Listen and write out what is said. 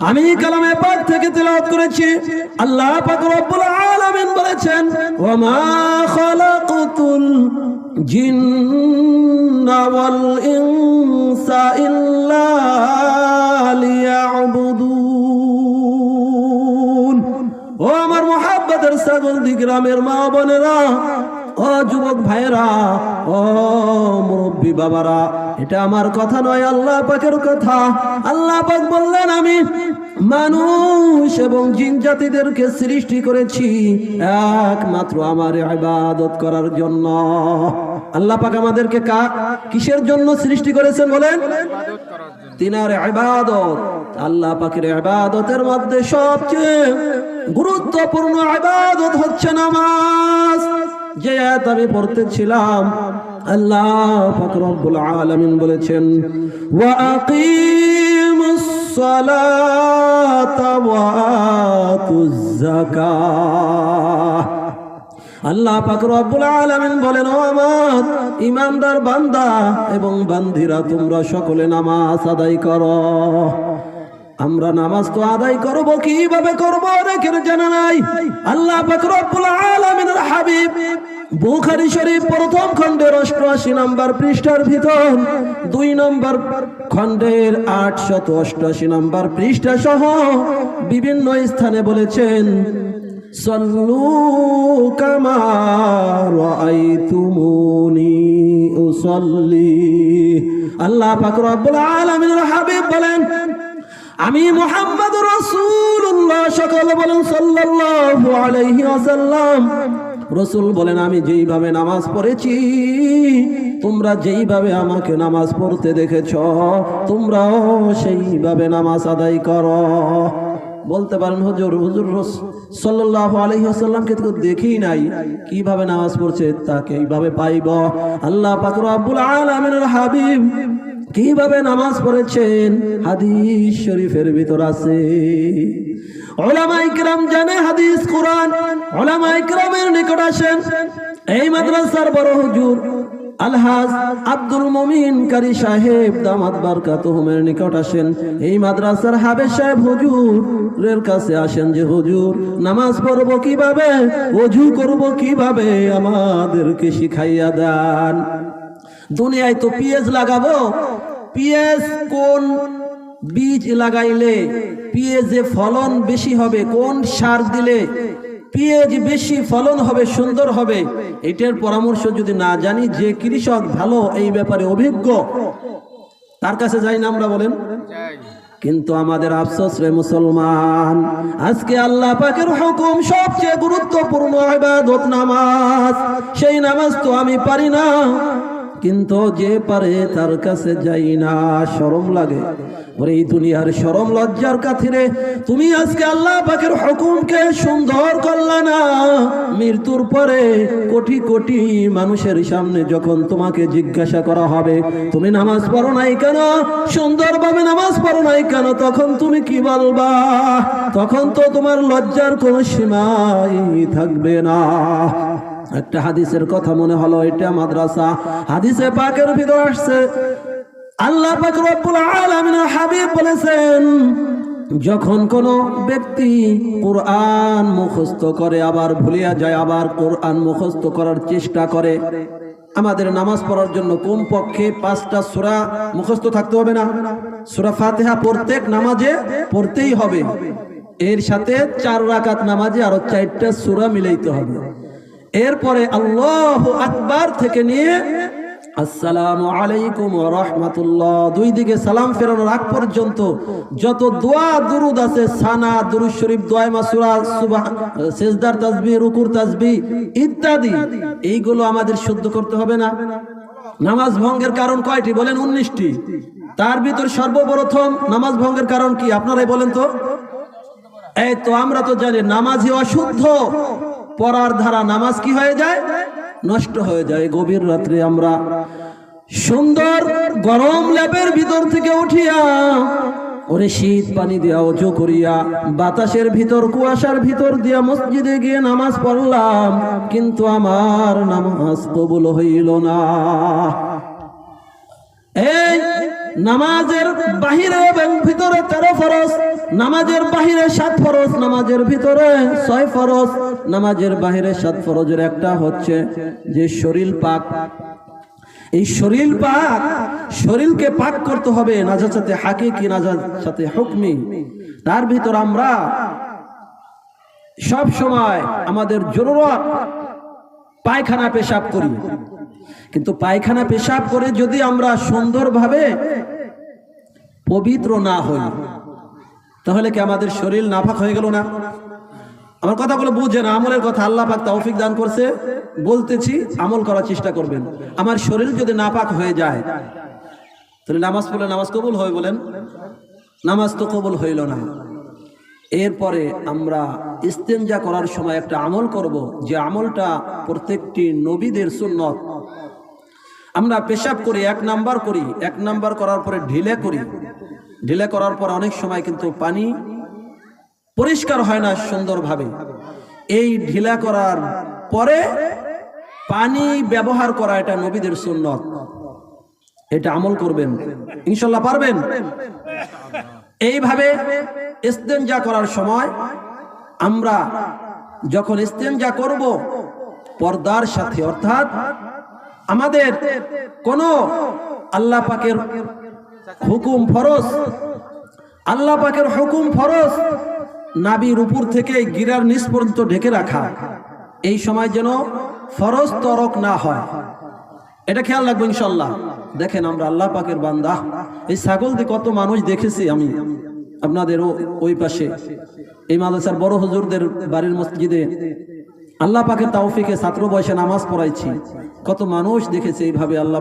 আমি কালামে পাক থেকে তেলাওয়াত করেছি। আল্লাহ পাক রব্বুল আলামিন বলেছেন, ওয়া মা খালাকতুল জিন্না ওয়াল ইনসা ইল্লা লিয়াবুদুন। ও আমার মুহাব্বতের ছাগল গ্রামের মা বোনেরা, ও যুবক ভাইরা, ও মুরব্বী বাবারা, এটা আমার কথা নয়, আল্লাহ পাকের কথা। আল্লাহ পাক বললেন, আমি মানুষ এবং জিন জাতিদেরকে সৃষ্টি করেছি একমাত্র আমার ইবাদত করার জন্য। আল্লাহ পাক আমাদেরকে কিসের জন্য সৃষ্টি করেছেন বলেন? তিনার ইবাদত। আল্লাহ পাকের ইবাদতের মধ্যে সবচেয়ে গুরুত্বপূর্ণ ইবাদত হচ্ছে নামাজ। যে আয়াত আমি পড়তেছিলাম, আল্লাহ পাক রব্বুল আলামিন বলেছেন, ওয়া আকিমুস সালাতা ওয়া আতুজ যাকাত। আল্লাহ পাক রব্বুল আলামিন বলেন, ও আমার ঈমানদার বান্দা এবং বান্দিরা, তোমরা সকলে নামাজ আদায় করো। আমরা নামাজ তো আদায় করব, কিভাবে করব অনেকের জানা নাই। আল্লাহ পাক রব্বুল আলামিনের হাবিব বুখারী শরীফ প্রথম খণ্ডের 88 নম্বর পৃষ্ঠার ভিতর 2 নম্বর খণ্ডের 888 নম্বর পৃষ্ঠা সহ বিভিন্ন স্থানে বলেছেন, সাল্লু কামা রাআইতুমুনি উসাল্লি। আল্লাহ পাক রব্বুল আলামিনের হাবিব বলেন, আমি মুহাম্মদ রাসূলুল্লাহ, সকলে বলেন সাল্লাল্লাহু আলাইহি ওয়াসাল্লাম। রাসূল বলেন, আমি যেইভাবে নামাজ পড়েছি, তোমরা যেইভাবে আমাকে নামাজ পড়তে দেখেছো, তোমরাও সেইভাবে নামাজ আদায় করো। বলতে পারেন, হুজুর সাল্লাল্লাহু আলাইহি ওয়াসাল্লামকে তো দেখি নাই, কিভাবে নামাজ পড়ছে তাকে এইভাবে পাইব? আল্লাহ পাক রব্বুল আলামিনের হাবিব কিভাবে নামাজ পড়েছেন হাদিস শরীফের ভিতর আছে। উলামায়ে কিরাম জানে হাদিস কুরআন, উলামায়ে কিরামের নিকট আসেন। এই মাদ্রাসার বড় হুজুর আলহাজ আব্দুল মুমিন কারি সাহেব দামাত বারকাতুহুমের নিকট আসেন। এই মাদ্রাসার হাবেজ সাহেব হুজুরের কাছে আসেন যে, হুজুর নামাজ পড়বো কিভাবে, ওযু করব কিভাবে, আমাদেরকে শিখাইয়া দেন। দুনিয়ায় তো পেঁয়াজ লাগাবো, পেঁয়াজ কোন বীজ লাগাইলে পেঁয়াজে ফলন বেশি হবে, কোন সার দিলে পেঁয়াজ বেশি ফলন হবে, সুন্দর হবে, এটার পরামর্শ যদি না জানি, যে কৃষক ভালো এই ব্যাপারে অভিজ্ঞ, তার কাছে যাই না আমরা, বলেন? কিন্তু আমাদের আফসোস রে মুসলমান, আজকে আল্লাহ পাকের হুকুম সবচেয়ে গুরুত্বপূর্ণ ইবাদত নামাজ, সেই নামাজ তো আমি পারি না, কিন্তু যে পারে তার কাছে যাই না, শরম লাগে। ওরে এই দুনিয়ার শরম লজ্জার খাতিরে তুমি আজকে আল্লাহ পাকের হুকুমকে সুন্দর করলা না। মৃত্যুর পরে কোটি কোটি মানুষের সামনে যখন তোমাকে জিজ্ঞাসা করা হবে, তুমি নামাজ পড়ো নাই কেন, সুন্দরভাবে নামাজ পড়ো নাই কেন, তখন তুমি কি বলবা? তখন তো তোমার লজ্জার কোনো সীমাই থাকবে না। একটা হাদিসের কথা মনে হলো, এটা মাদ্রাসা হাদিসে পাকের ভিতর আসছে। আল্লাহ পাক রব্বুল আলামিনের হাবিব বলেছেন, যখন কোন ব্যক্তি কোরআন মুখস্থ করে আবার ভুলিয়া যায়, আবার কোরআন মুখস্থ করার চেষ্টা করে, আমাদের নামাজ পড়ার জন্য কমপক্ষে 5টা সূরা মুখস্থ থাকতে হবে না? সূরা ফাতিহা প্রত্যেক নামাজে পড়তেই হবে, এর সাথে 4 রাকাত নামাজে আরো 4টা সূরা মিলাইতে হবে। এরপরে আল্লাহু আকবার থেকে নিয়ে আসসালামু আলাইকুম ওয়া রাহমাতুল্লাহ, 2 দিকে সালাম ফেরানোর আগ পর্যন্ত যত দোয়া দুরুদ আছে, সানা, দুরুদ শরীফ, দোয়া মাসুরা, সুবহান, সিজদার তাসবিহ, রুকুর তাসবিহ ইত্যাদি, এইগুলো আমাদের শুদ্ধ করতে হবে না? নামাজ ভঙ্গের কারণ কয়টি বলেন? 19টি। তার ভিতর সর্বপ্রথম নামাজ ভঙ্গের কারণ কি আপনারাই বলেন তো? এই তো আমরা তো জানি নামাজই অশুদ্ধ, পড়ার ধারা নামাজ কি হয়ে যায়? নষ্ট হয়ে যায়। গভীর রাত্রে আমরা সুন্দর গরম ল্যাপের ভিতর থেকে উঠিয়া, ওরে শীত পানি দিয়া ওযু করিয়া, বাতাসের ভিতর কুয়াশার ভিতর দিয়া মসজিদে গিয়ে নামাজ পড়লাম, কিন্তু আমার নামাজ কবুল হইল না। এই নামাজের বাহিরে এবং ভিতরে 13 ফরজ, নামাজের বাহিরে 7 ফরজ, নামাজের ভিতরে 6 ফরজ। নামাজের বাহিরে 7 ফরজের একটা হচ্ছে যে শরীর পাক। এই শরীর পাক, শরীরকে পাক করতে হবে নাজাসাতে হাকিকি, নাজাসাতে হুকমি। তার ভিতর আমরা সব সময় আমাদের জরুরত পায়খানা পেশাব করি, কিন্তু পায়খানা পেশাব করে যদি আমরা সুন্দরভাবে পবিত্র না হই, তাহলে কি আমাদের শরীর নাপাক হয়ে গেল না? আমার কথাগুলো বুঝেন, আমলের কথা আল্লাহ পাক তৌফিক দান করছে, বলতেছি আমল করার চেষ্টা করবেন। আমার শরীর যদি নাপাক হয়ে যায়, তাহলে নামাজ পড়লে নামাজ কবুল হয়? বলেন, নামাজ তো কবুল হইল না। এরপরে আমরা ইস্তেঞ্জা করার সময় একটা আমল করব, যে আমলটা প্রত্যেকটি নবীদের সুন্নত। আমরা পেশাব করি, 1 নাম্বার করি, 1 নাম্বার করার পরে ঢিলে করি। ঢিলে করার পর অনেক সময় কিন্তু পানি পরিষ্কার হয় না সুন্দরভাবে। এই ঢিলা করার পরে পানি ব্যবহার করা, এটা নবীদের সুন্নত। এটা আমল করবেন, ইনশাআল্লাহ পারবেন। এইভাবে ইস্তেঞ্জা করার সময় আমরা যখন ইস্তেঞ্জা করব, পর্দার সাথে, অর্থাৎ আমাদের কোন আল্লাহ পাকের হুকুম ফরজ, আল্লাহ পাকের হুকুম ফরজ নাভির উপর থেকে গিরার নিচ পর্যন্ত ঢেকে রাখা। এই সময় যেন ফরজ তরক না হয়, এটা খেয়াল রাখবো ইনশাআল্লাহ। দেখেন আমরা আল্লাহ পাকের বান্দা, এই ছাগল দিয়ে কত মানুষ দেখেছি আমি আপনাদের ওই পাশে, এই মাদ্রাসার বড় হুজুরদের বাড়ির মসজিদে আল্লাহ পাকের তৌফিকে ছাত্র বয়সে নামাজ পড়াইছি, কত মানুষ দেখেছে এইভাবে আল্লাহ